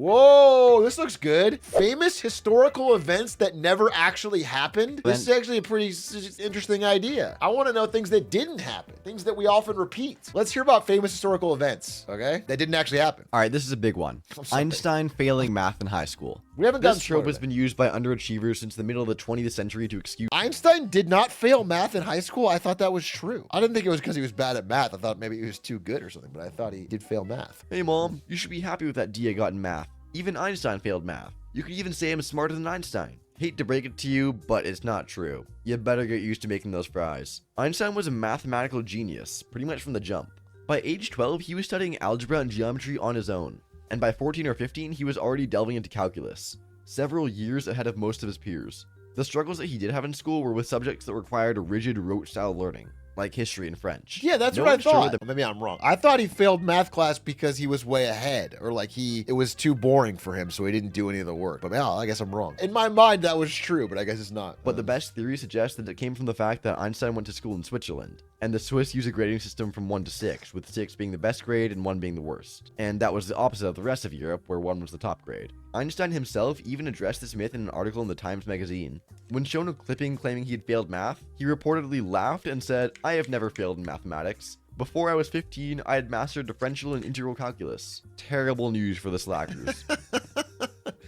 Whoa, this looks good. Famous historical events that never actually happened. This is actually a pretty interesting idea. I want to know things that didn't happen, things that we often repeat. Let's hear about famous historical events, okay? That didn't actually happen. All right, this is a big one. Einstein failing math in high school. We haven't gotten this trope has been used by underachievers since the middle of the 20th century to excuse. Einstein did not fail math in high school. I thought that was true. I didn't think it was because he was bad at math. I thought maybe he was too good or something, but I thought he did fail math. Hey mom, you should be happy with that D I got in math. Even Einstein failed math. You could even say I'm smarter than Einstein. Hate to break it to you, but it's not true. You better get used to making those fries. Einstein was a mathematical genius, pretty much from the jump. By age 12, he was studying algebra and geometry on his own, and by 14 or 15, he was already delving into calculus, several years ahead of most of his peers. The struggles that he did have in school were with subjects that required a rigid rote-style learning, like history and French. Yeah, that's what I thought. Maybe I'm wrong. I thought he failed math class because he was way ahead, or like it was too boring for him, so he didn't do any of the work. But yeah, I guess I'm wrong. In my mind, that was true, but I guess it's not. But the best theory suggests that it came from the fact that Einstein went to school in Switzerland, and the Swiss use a grading system from 1 to 6, with 6 being the best grade and 1 being the worst. And that was the opposite of the rest of Europe, where 1 was the top grade. Einstein himself even addressed this myth in an article in the Times magazine. When shown a clipping claiming he had failed math, he reportedly laughed and said, "I have never failed in mathematics. Before I was 15, I had mastered differential and integral calculus." Terrible news for the slackers.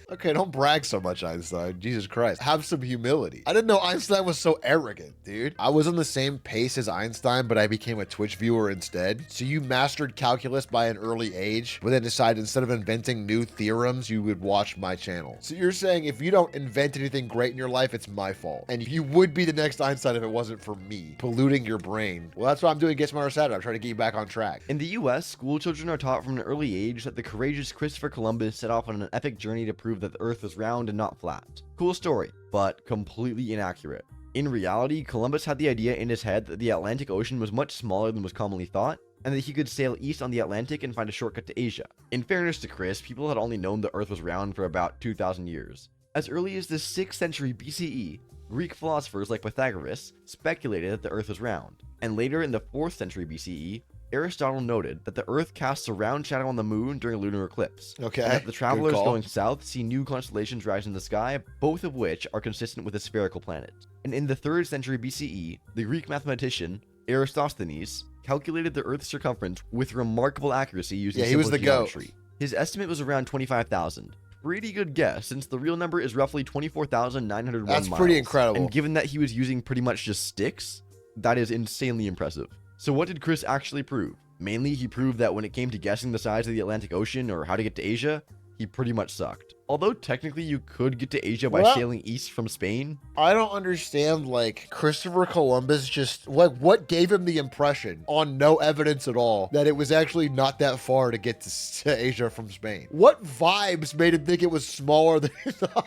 Okay, don't brag so much, Einstein. Jesus Christ. Have some humility. I didn't know Einstein was so arrogant, dude. I was on the same pace as Einstein, but I became a Twitch viewer instead. So you mastered calculus by an early age, but then decided instead of inventing new theorems, you would watch my channel. So you're saying if you don't invent anything great in your life, it's my fault. And you would be the next Einstein if it wasn't for me polluting your brain. Well, that's what I'm doing Get Smarter Saturday. I'm trying to get you back on track. In the US, school children are taught from an early age that the courageous Christopher Columbus set off on an epic journey to prove that the Earth was round and not flat. Cool story, but completely inaccurate. In reality, Columbus had the idea in his head that the Atlantic Ocean was much smaller than was commonly thought, and that he could sail east on the Atlantic and find a shortcut to Asia. In fairness to Chris, people had only known the Earth was round for about 2,000 years. As early as the 6th century BCE, Greek philosophers like Pythagoras speculated that the Earth was round, and later in the 4th century BCE, Aristotle noted that the Earth casts a round shadow on the moon during a lunar eclipse. Okay. And that the travelers going south see new constellations rise in the sky, both of which are consistent with a spherical planet. And in the 3rd century BCE, the Greek mathematician Eratosthenes calculated the Earth's circumference with remarkable accuracy using simple geometry. His estimate was around 25,000. Pretty good guess, since the real number is roughly 24,901 miles. That's pretty incredible. And given that he was using pretty much just sticks, that is insanely impressive. So what did Chris actually prove? Mainly, he proved that when it came to guessing the size of the Atlantic Ocean or how to get to Asia, he pretty much sucked. Although technically you could get to Asia by sailing east from Spain. I don't understand, like, Christopher Columbus just, what gave him the impression, on no evidence at all, that it was actually not that far to get to Asia from Spain? What vibes made him think it was smaller than he thought?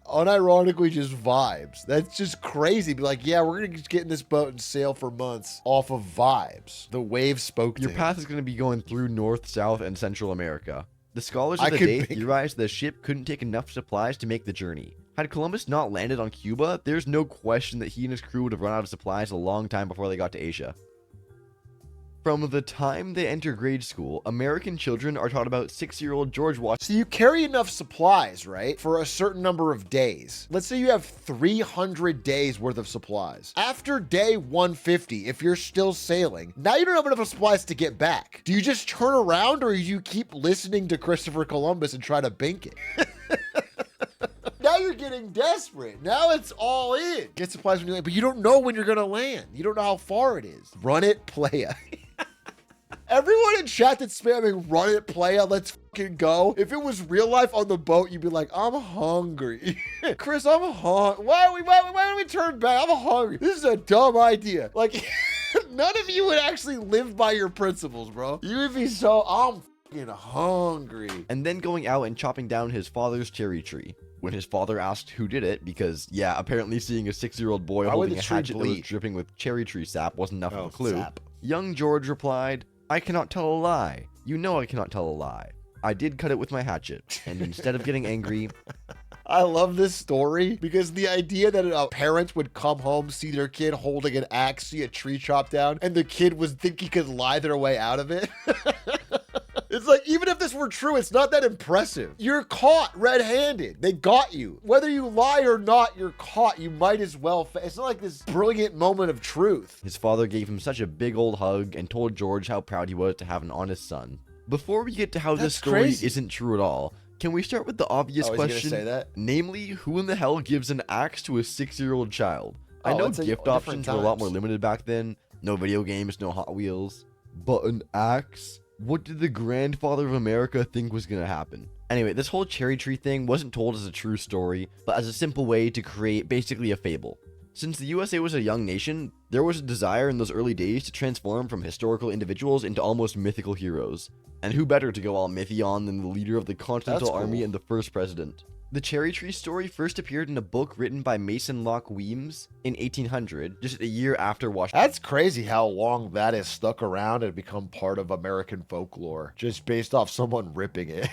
Unironically, just vibes. That's just crazy. Be like, yeah, we're gonna just get in this boat and sail for months off of vibes. The waves spoke to Your him. path is going to be going through North, South, and Central America. The scholars of the day theorized the ship couldn't take enough supplies to make the journey. Had Columbus not landed on Cuba, there's no question that he and his crew would have run out of supplies a long time before they got to Asia. From the time they enter grade school, American children are taught about 6-year-old George Washington. So you carry enough supplies, right, for a certain number of days. Let's say you have 300 days worth of supplies. After day 150, if you're still sailing, now you don't have enough supplies to get back. Do you just turn around, or you keep listening to Christopher Columbus and try to bink it? Now you're getting desperate. Now it's all in. Get supplies when you land, but you don't know when you're gonna land. You don't know how far it is. Run it, playa. Everyone in chat that's spamming run it, playa, let's fucking go. If it was real life on the boat, you'd be like, I'm hungry. Chris, I'm hungry. Why don't we turn back? I'm hungry. This is a dumb idea. Like, none of you would actually live by your principles, bro. You would be so, I'm fucking hungry. And then going out and chopping down his father's cherry tree. When his father asked who did it, because, yeah, apparently seeing a 6-year-old boy holding a hatchet that was dripping with cherry tree sap wasn't enough of a clue. Young George replied, I cannot tell a lie. You know I cannot tell a lie. I did cut it with my hatchet, and instead of getting angry... I love this story because the idea that a parent would come home, see their kid holding an axe, see a tree chopped down, and the kid would think he could lie their way out of it. It's like, even if this were true, it's not that impressive. You're caught red-handed. They got you. Whether you lie or not, you're caught. You might as well. It's not like this brilliant moment of truth. His father gave him such a big old hug and told George how proud he was to have an honest son. Before we get to how this story isn't true at all, can we start with the obvious question? Is he gonna say that? Namely, who in the hell gives an axe to a 6-year-old child? I know gift options were a lot more limited back then. No video games, no Hot Wheels. But an axe? What did the grandfather of America think was gonna happen? Anyway, this whole cherry tree thing wasn't told as a true story, but as a simple way to create basically a fable. Since the USA was a young nation, there was a desire in those early days to transform from historical individuals into almost mythical heroes. And who better to go all mythy on than the leader of the Continental Army and the first president? The cherry tree story first appeared in a book written by Mason Locke Weems in 1800, just a year after Washington. That's crazy how long that has stuck around and become part of American folklore, just based off someone ripping it.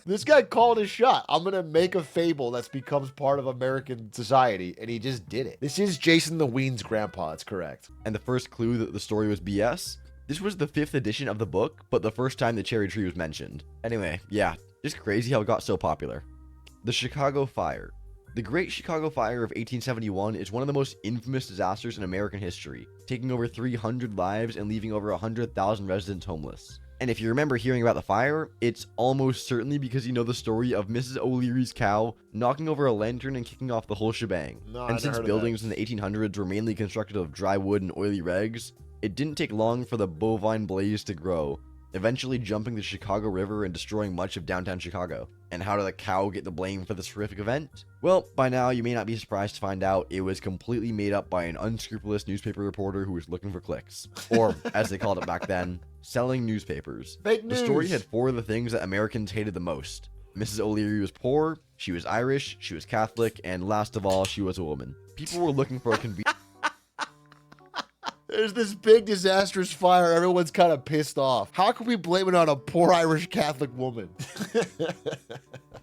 This guy called his shot. I'm going to make a fable that becomes part of American society, and he just did it. This is Jason the Ween's grandpa, that's correct. And the first clue that the story was BS? This was the 5th edition of the book, but the first time the cherry tree was mentioned. Anyway, yeah, just crazy how it got so popular. The Chicago Fire. The Great Chicago Fire of 1871 is one of the most infamous disasters in American history, taking over 300 lives and leaving over 100,000 residents homeless. And if you remember hearing about the fire, it's almost certainly because you know the story of Mrs. O'Leary's cow knocking over a lantern and kicking off the whole shebang. And since buildings in the 1800s were mainly constructed of dry wood and oily rags, it didn't take long for the bovine blaze to grow, eventually jumping the Chicago River and destroying much of downtown Chicago. And how did the cow get the blame for this horrific event? Well, by now you may not be surprised to find out it was completely made up by an unscrupulous newspaper reporter who was looking for clicks. Or, as they called it back then, selling newspapers. Fake news. The story had 4 of the things that Americans hated the most. Mrs. O'Leary was poor, she was Irish, she was Catholic, and last of all, she was a woman. People were looking for a convenient... There's this big disastrous fire. Everyone's kind of pissed off. How can we blame it on a poor Irish Catholic woman?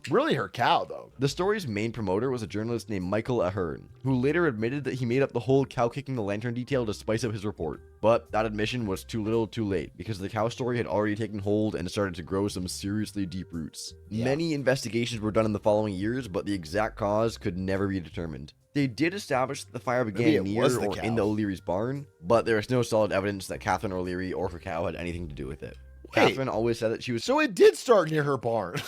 Really her cow, though. The story's main promoter was a journalist named Michael Ahern, who later admitted that he made up the whole cow kicking the lantern detail to spice up his report. But that admission was too little too late, because the cow story had already taken hold and started to grow some seriously deep roots. Yeah. Many investigations were done in the following years, but the exact cause could never be determined. They did establish that the fire began near or in the O'Leary's barn, but there is no solid evidence that Catherine O'Leary or her cow had anything to do with it. Wait, Catherine always said that she was... So it did start near her barn.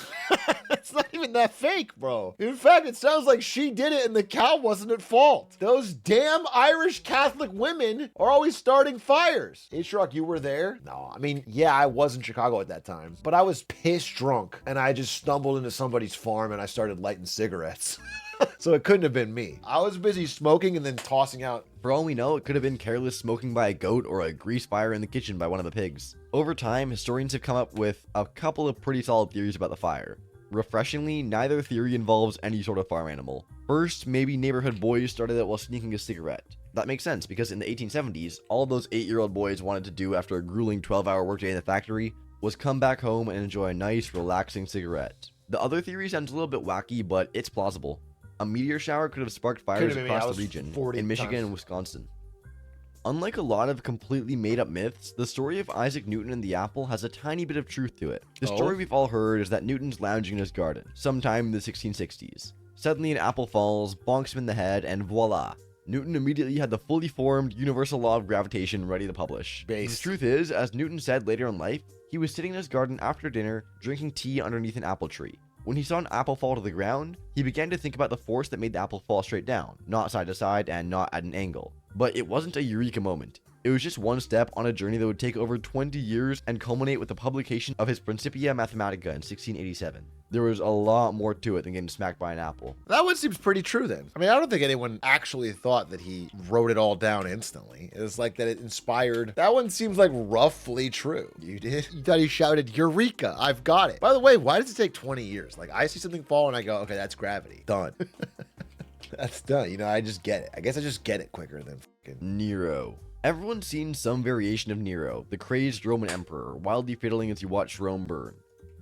It's not even that fake, bro. In fact, it sounds like she did it and the cow wasn't at fault. Those damn Irish Catholic women are always starting fires. Atrioc, you were there? No, I mean, yeah, I was in Chicago at that time, but I was pissed drunk and I just stumbled into somebody's farm and I started lighting cigarettes. So it couldn't have been me. I was busy smoking and then tossing out. For all we know, it could have been careless smoking by a goat or a grease fire in the kitchen by one of the pigs. Over time, historians have come up with a couple of pretty solid theories about the fire. Refreshingly, neither theory involves any sort of farm animal. First, maybe neighborhood boys started it while sneaking a cigarette. That makes sense, because in the 1870s, all those 8-year-old boys wanted to do after a grueling 12-hour workday in the factory was come back home and enjoy a nice, relaxing cigarette. The other theory sounds a little bit wacky, but it's plausible. A meteor shower could have sparked fires across the region, in Michigan and Wisconsin. Unlike a lot of completely made-up myths, the story of Isaac Newton and the apple has a tiny bit of truth to it. The story we've all heard is that Newton's lounging in his garden, sometime in the 1660s. Suddenly an apple falls, bonks him in the head, and voila! Newton immediately had the fully formed universal law of gravitation ready to publish. The truth is, as Newton said later in life, he was sitting in his garden after dinner, drinking tea underneath an apple tree. When he saw an apple fall to the ground, he began to think about the force that made the apple fall straight down, not side to side and not at an angle. But it wasn't a eureka moment. It was just one step on a journey that would take over 20 years and culminate with the publication of his Principia Mathematica in 1687. There was a lot more to it than getting smacked by an apple. That one seems pretty true then. I mean, I don't think anyone actually thought that he wrote it all down instantly. It was like that it inspired. That one seems like roughly true. You did? You thought he shouted, Eureka, I've got it. By the way, why does it take 20 years? Like, I see something fall and I go, okay, that's gravity. Done. That's done. You know, I just get it. I guess I just get it quicker than fucking Nero. Everyone's seen some variation of Nero, the crazed Roman emperor, wildly fiddling as you watch Rome burn.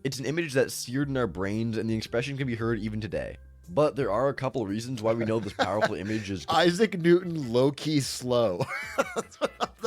It's an image that's seared in our brains, and the expression can be heard even today. But there are a couple of reasons why we know this powerful image is... Isaac Newton low-key slow.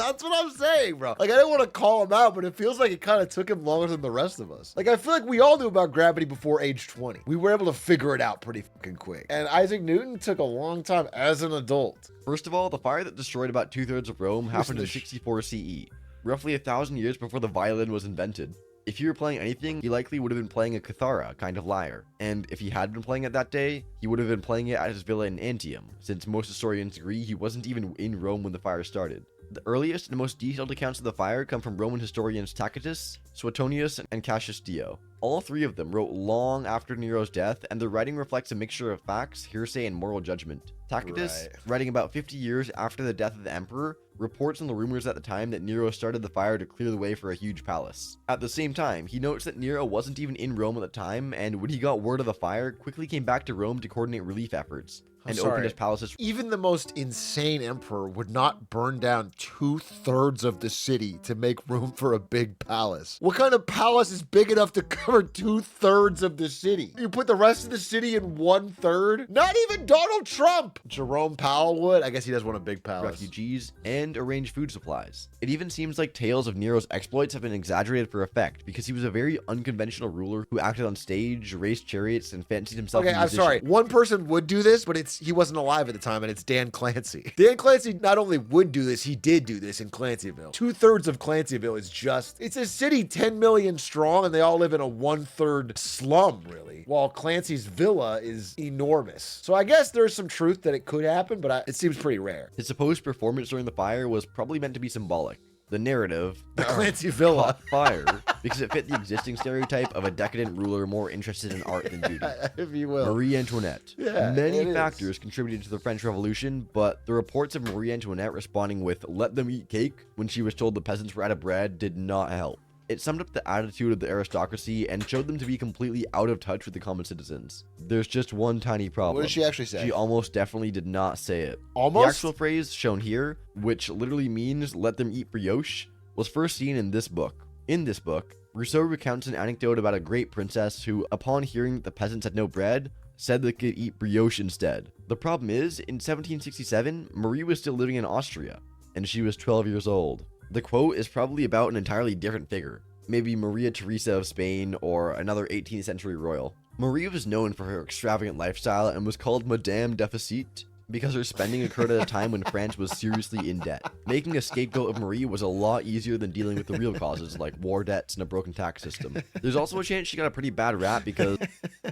That's what I'm saying, bro. Like, I didn't want to call him out, but it feels like it kind of took him longer than the rest of us. Like, I feel like we all knew about gravity before age 20. We were able to figure it out pretty fucking quick. And Isaac Newton took a long time as an adult. First of all, the fire that destroyed about 2/3 of Rome happened in 64 CE, roughly 1,000 years before the violin was invented. If you were playing anything, he likely would have been playing a kithara, kind of lyre. And if he had been playing it that day, he would have been playing it at his villa in Antium, since most historians agree he wasn't even in Rome when the fire started. The earliest and most detailed accounts of the fire come from Roman historians Tacitus, Suetonius, and Cassius Dio. All three of them wrote long after Nero's death, and their writing reflects a mixture of facts, hearsay, and moral judgment. Tacitus, writing about 50 years after the death of the emperor, reports on the rumors at the time that Nero started the fire to clear the way for a huge palace. At the same time, he notes that Nero wasn't even in Rome at the time, and when he got word of the fire, quickly came back to Rome to coordinate relief efforts, and opened his palaces. Even the most insane emperor would not burn down 2/3 of the city to make room for a big palace. What kind of palace is big enough to cover 2/3 of the city? You put the rest of the city in 1/3? Not even Donald Trump! Jerome Powell would? I guess he does want a big palace. Refugees, and arrange food supplies. It even seems like tales of Nero's exploits have been exaggerated for effect, because he was a very unconventional ruler who acted on stage, raced chariots, and fancied himself a musician. I'm sorry. One person would do this, but he wasn't alive at the time, and it's Dan Clancy. Dan Clancy not only would do this, he did do this in Clancyville. 2/3 of Clancyville is it's a city 10 million strong, and they all live in a 1/3 slum, really, while Clancy's villa is enormous. So I guess there's some truth that it could happen, but it seems pretty rare. His supposed performance during the fire was probably meant to be symbolic. The narrative, the Clancy Villa, caught fire because it fit the existing stereotype of a decadent ruler more interested in art than duty. If you will. Marie Antoinette. Yeah, many factors contributed to the French Revolution, but the reports of Marie Antoinette responding with "let them eat cake" when she was told the peasants were out of bread did not help. It summed up the attitude of the aristocracy and showed them to be completely out of touch with the common citizens. There's just one tiny problem. What did she actually say? She almost definitely did not say it. Almost? The actual phrase shown here, which literally means "let them eat brioche," was first seen in this book. In this book, Rousseau recounts an anecdote about a great princess who, upon hearing that the peasants had no bread, said they could eat brioche instead. The problem is, in 1767, Marie was still living in Austria, and she was 12 years old. The quote is probably about an entirely different figure, maybe Maria Theresa of Spain or another 18th century royal. Marie was known for her extravagant lifestyle and was called Madame Deficit because her spending occurred at a time when France was seriously in debt. Making a scapegoat of Marie was a lot easier than dealing with the real causes like war debts and a broken tax system. There's also a chance she got a pretty bad rap because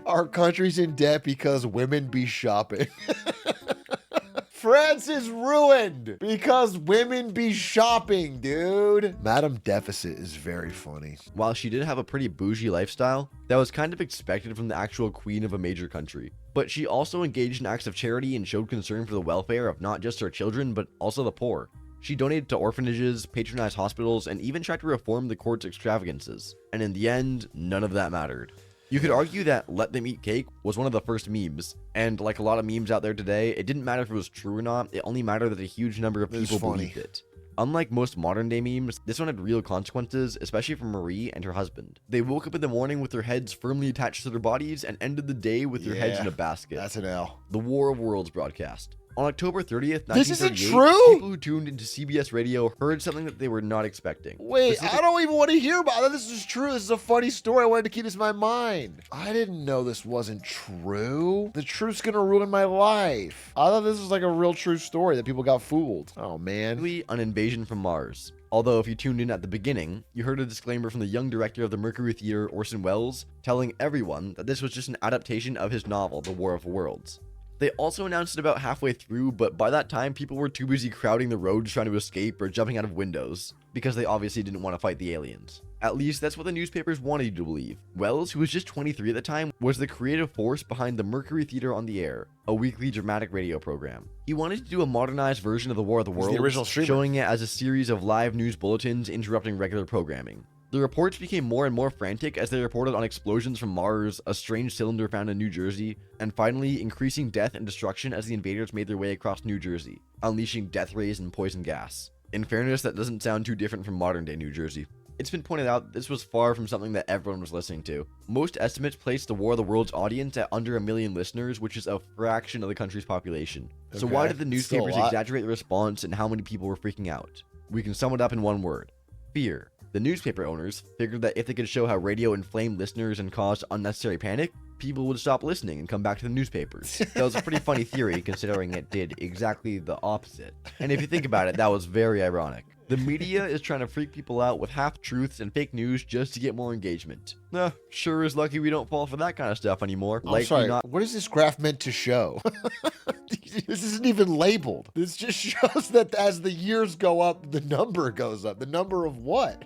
our country's in debt because women be shopping. France is ruined because women be shopping, dude. Madame Deficit is very funny. While she did have a pretty bougie lifestyle, that was kind of expected from the actual queen of a major country. But she also engaged in acts of charity and showed concern for the welfare of not just her children, but also the poor. She donated to orphanages, patronized hospitals, and even tried to reform the court's extravagances. And in the end, none of that mattered. You could argue that "let them eat cake" was one of the first memes, and like a lot of memes out there today, it didn't matter if it was true or not, it only mattered that a huge number of people believed it. Unlike most modern day memes, this one had real consequences, especially for Marie and her husband. They woke up in the morning with their heads firmly attached to their bodies and ended the day with their heads in a basket. That's an L. The War of Worlds broadcast. On October 30th, 1938, this isn't true? People who tuned into CBS radio heard something that they were not expecting. Wait, I don't even want to hear about it. This is true. This is a funny story. I wanted to keep this in my mind. I didn't know this wasn't true. The truth's gonna ruin my life. I thought this was like a real true story that people got fooled. Oh, man. An invasion from Mars. Although if you tuned in at the beginning, you heard a disclaimer from the young director of the Mercury Theater, Orson Welles, telling everyone that this was just an adaptation of his novel, The War of Worlds. They also announced it about halfway through, but by that time, people were too busy crowding the roads trying to escape or jumping out of windows, because they obviously didn't want to fight the aliens. At least that's what the newspapers wanted you to believe. Wells, who was just 23 at the time, was the creative force behind the Mercury Theater on the Air, a weekly dramatic radio program. He wanted to do a modernized version of the War of the Worlds, showing it as a series of live news bulletins interrupting regular programming. The reports became more and more frantic as they reported on explosions from Mars, a strange cylinder found in New Jersey, and finally increasing death and destruction as the invaders made their way across New Jersey, unleashing death rays and poison gas. In fairness, that doesn't sound too different from modern day New Jersey. It's been pointed out that this was far from something that everyone was listening to. Most estimates place the War of the Worlds audience at under 1 million listeners, which is a fraction of the country's population. So why did the newspapers exaggerate the response and how many people were freaking out? We can sum it up in one word: fear. The newspaper owners figured that if they could show how radio inflamed listeners and caused unnecessary panic, people would stop listening and come back to the newspapers. That was a pretty funny theory, considering it did exactly the opposite. And if you think about it, that was very ironic. The media is trying to freak people out with half-truths and fake news just to get more engagement. Sure is lucky we don't fall for that kind of stuff anymore. I'm sorry, what is this graph meant to show? This isn't even labeled. This just shows that as the years go up, the number goes up. The number of what?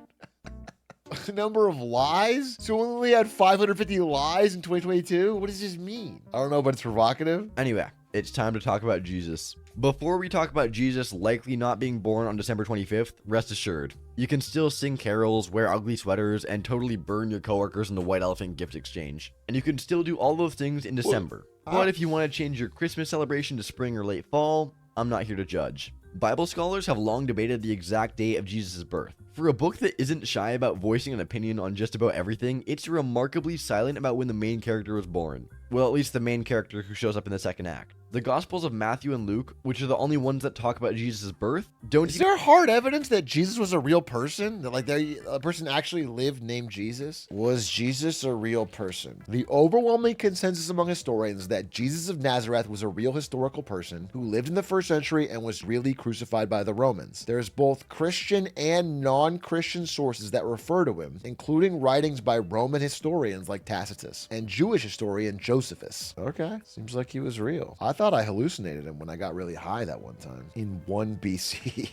The number of lies? So we only had 550 lies in 2022? What does this mean? I don't know, but it's provocative. Anyway, it's time to talk about Jesus. Before we talk about Jesus likely not being born on December 25th, rest assured, you can still sing carols, wear ugly sweaters, and totally burn your coworkers in the White Elephant gift exchange. And you can still do all those things in December. But if you want to change your Christmas celebration to spring or late fall, I'm not here to judge. Bible scholars have long debated the exact date of Jesus' birth. For a book that isn't shy about voicing an opinion on just about everything, it's remarkably silent about when the main character was born. Well, at least the main character who shows up in the second act. The Gospels of Matthew and Luke, which are the only ones that talk about Jesus' birth, don't... Is there hard evidence that Jesus was a real person? That like a person actually lived named Jesus? Was Jesus a real person? The overwhelming consensus among historians is that Jesus of Nazareth was a real historical person who lived in the first century and was really crucified by the Romans. There's both Christian and non-Christian sources that refer to him, including writings by Roman historians like Tacitus and Jewish historian Josephus. Okay, seems like he was real. I thought I hallucinated him when I got really high that one time in 1 BC.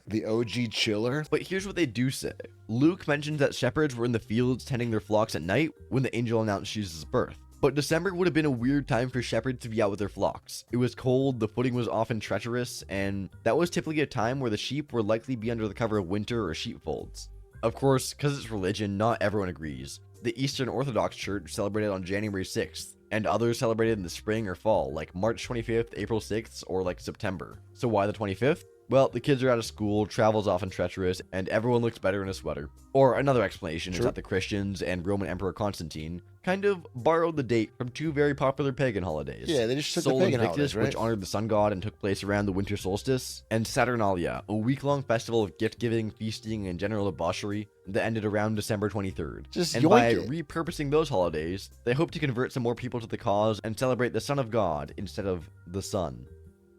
The OG chiller. But here's what they do say. Luke mentions that shepherds were in the fields tending their flocks at night when the angel announced Jesus' birth. But December would have been a weird time for shepherds to be out with their flocks. It was cold, the footing was often treacherous, and that was typically a time where the sheep would likely be under the cover of winter or sheepfolds. Of course, because it's religion, not everyone agrees. The Eastern Orthodox Church celebrated on January 6th, and others celebrated in the spring or fall, like March 25th, April 6th, or like September. So why the 25th? Well, the kids are out of school, travel's often treacherous, and everyone looks better in a sweater. Or another explanation is that the Christians and Roman Emperor Constantine kind of borrowed the date from two very popular pagan holidays. Yeah, they just took Sol the pagan Invictus, holidays, right? which honored the sun god and took place around the winter solstice, and Saturnalia, a week-long festival of gift-giving, feasting, and general debauchery that ended around December 23rd. Just and yoink by it. repurposing those holidays, they hope to convert some more people to the cause and celebrate the Son of God instead of the sun.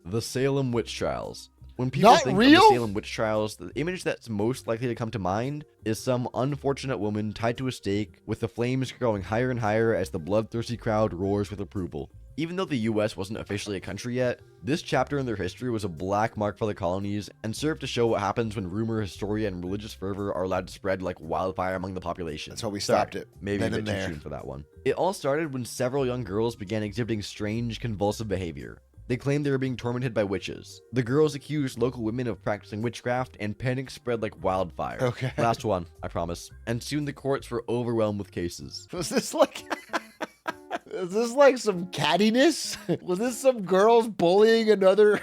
The Salem Witch Trials. When people Not think real? of the Salem witch trials, the image that's most likely to come to mind is some unfortunate woman tied to a stake, with the flames growing higher and higher as the bloodthirsty crowd roars with approval. Even though the US wasn't officially a country yet, this chapter in their history was a black mark for the colonies and served to show what happens when rumor, hysteria, and religious fervor are allowed to spread like wildfire among the population. That's how we stopped it. Maybe Then a and bit too there. soon for that one. It all started when several young girls began exhibiting strange, convulsive behavior. They claimed they were being tormented by witches. The girls accused local women of practicing witchcraft, and panic spread like wildfire. Okay. Last one, I promise. And soon the courts were overwhelmed with cases. Was this like... Is this like some cattiness? Was this some girls bullying another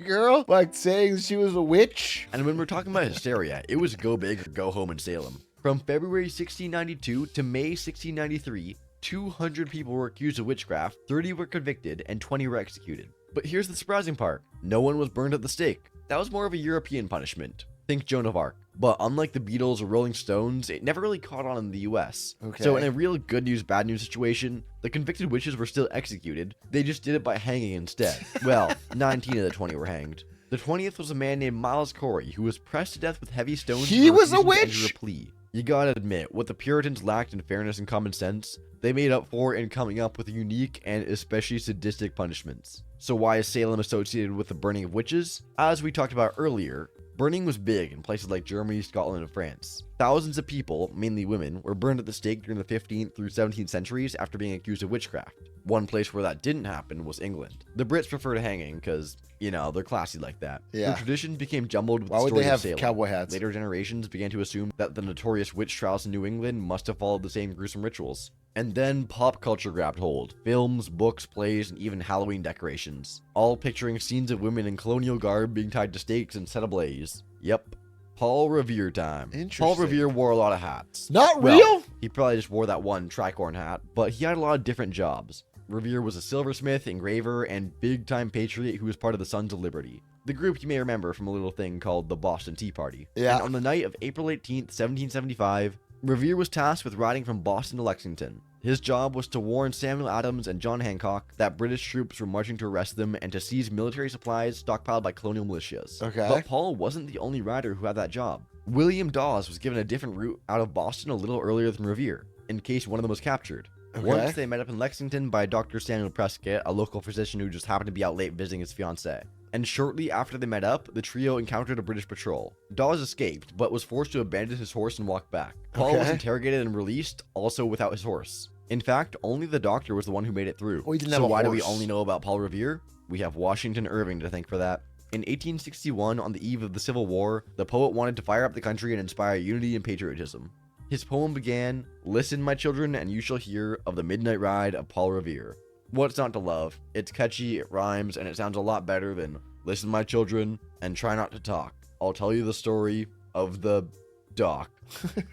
girl? Like saying she was a witch? And when we're talking about hysteria, it was go big or go home in Salem. From February 1692 to May 1693, 200 people were accused of witchcraft, 30 were convicted, and 20 were executed. But here's the surprising part. No one was burned at the stake. That was more of a European punishment. Think Joan of Arc. But unlike the Beatles or Rolling Stones, it never really caught on in the US. Okay. So in a real good news, bad news situation, the convicted witches were still executed. They just did it by hanging instead. Well, 19 of the 20 were hanged. The 20th was a man named Miles Corey, who was pressed to death with heavy stones. He for was a refusing to enter witch? a plea. You gotta admit, what the Puritans lacked in fairness and common sense, they made up for in coming up with unique and especially sadistic punishments. So why is Salem associated with the burning of witches? As we talked about earlier, burning was big in places like Germany, Scotland, and France. Thousands of people, mainly women, were burned at the stake during the 15th through 17th centuries after being accused of witchcraft. One place where that didn't happen was England. The Brits preferred hanging because, you know, they're classy like that. Yeah. The traditions became jumbled with Why the would story they of have Salem. cowboy hats? Later generations began to assume that the notorious witch trials in New England must have followed the same gruesome rituals. And then pop culture grabbed hold. Films, books, plays, and even Halloween decorations. All picturing scenes of women in colonial garb being tied to stakes and set ablaze. Yep. Paul Revere time. Interesting. Paul Revere wore a lot of hats. Not Well, real? he probably just wore that one tricorn hat, but he had a lot of different jobs. Revere was a silversmith, engraver, and big-time patriot who was part of the Sons of Liberty, the group you may remember from a little thing called the Boston Tea Party. Yeah. And on the night of April 18th, 1775, Revere was tasked with riding from Boston to Lexington. His job was to warn Samuel Adams and John Hancock that British troops were marching to arrest them and to seize military supplies stockpiled by colonial militias. Okay. But Paul wasn't the only rider who had that job. William Dawes was given a different route out of Boston a little earlier than Revere, in case one of them was captured. Okay. Once they met up in Lexington by Dr. Samuel Prescott, a local physician who just happened to be out late visiting his fiancée. And shortly after they met up, the trio encountered a British patrol. Dawes escaped, but was forced to abandon his horse and walk back. Paul was Okay. interrogated and released, also without his horse. In fact, only the doctor was the one who made it through. Oh, he didn't So have a why do we horse. only know about Paul Revere? We have Washington Irving to thank for that. In 1861, on the eve of the Civil War, the poet wanted to fire up the country and inspire unity and patriotism. His poem began, "Listen, my children, and you shall hear of the midnight ride of Paul Revere." What's not to love? It's catchy, it rhymes, and it sounds a lot better than "Listen, my children, and try not to talk. I'll tell you the story of the doc."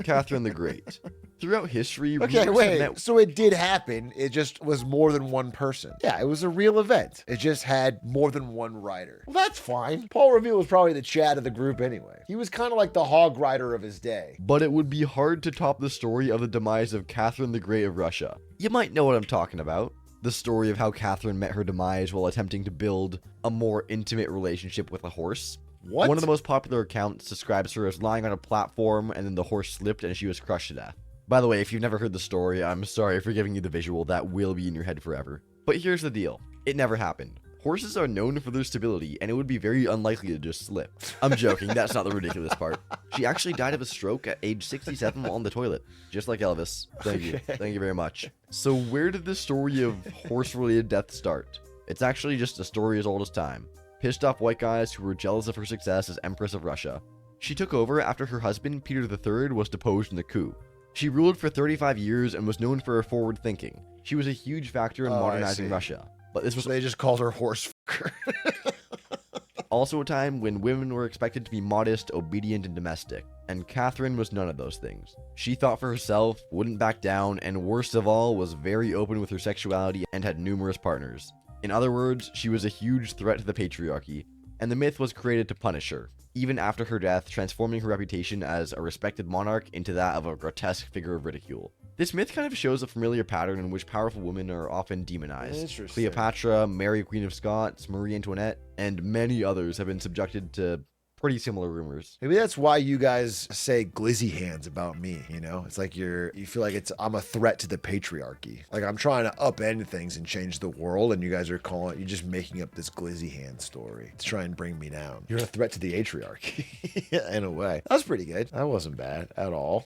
Catherine the Great. Throughout history, Okay, readers have wait. met- So it did happen. It just was more than one person. Yeah, it was a real event. It just had more than one rider. Well, that's fine. Paul Revere was probably the Chad of the group anyway. He was kind of like the hog rider of his day. But it would be hard to top the story of the demise of Catherine the Great of Russia. You might know what I'm talking about. The story of how Catherine met her demise while attempting to build a more intimate relationship with a horse. What? One of the most popular accounts describes her as lying on a platform and then the horse slipped and she was crushed to death. By the way, if you've never heard the story, I'm sorry for giving you the visual. That will be in your head forever. But here's the deal. It never happened. Horses are known for their stability, and it would be very unlikely to just slip. I'm joking. That's not the ridiculous part. She actually died of a stroke at age 67 while on the toilet. Just like Elvis. Thank you. Thank you very much. So where did the story of horse-related death start? It's actually just a story as old as time. Pissed off white guys who were jealous of her success as Empress of Russia. She took over after her husband, Peter III, was deposed in the coup. She ruled for 35 years and was known for her forward thinking. She was a huge factor in Oh, I modernizing see. Russia. But this was So they just called her horse fucker. also a time when women were expected to be modest, obedient, and domestic. And Catherine was none of those things. She thought for herself, wouldn't back down, and worst of all, was very open with her sexuality and had numerous partners. In other words, she was a huge threat to the patriarchy, and the myth was created to punish her, even after her death, transforming her reputation as a respected monarch into that of a grotesque figure of ridicule. This myth kind of shows a familiar pattern in which powerful women are often demonized. Interesting. Cleopatra, Mary Queen of Scots, Marie Antoinette, and many others have been subjected to pretty similar rumors. Maybe that's why you guys say glizzy hands about me, you know? It's like you feel like I'm a threat to the patriarchy. Like I'm trying to upend things and change the world, and you guys are you're just making up this glizzy hand story to try and bring me down. You're a threat to the atriarchy, in a way. That was pretty good. That wasn't bad at all.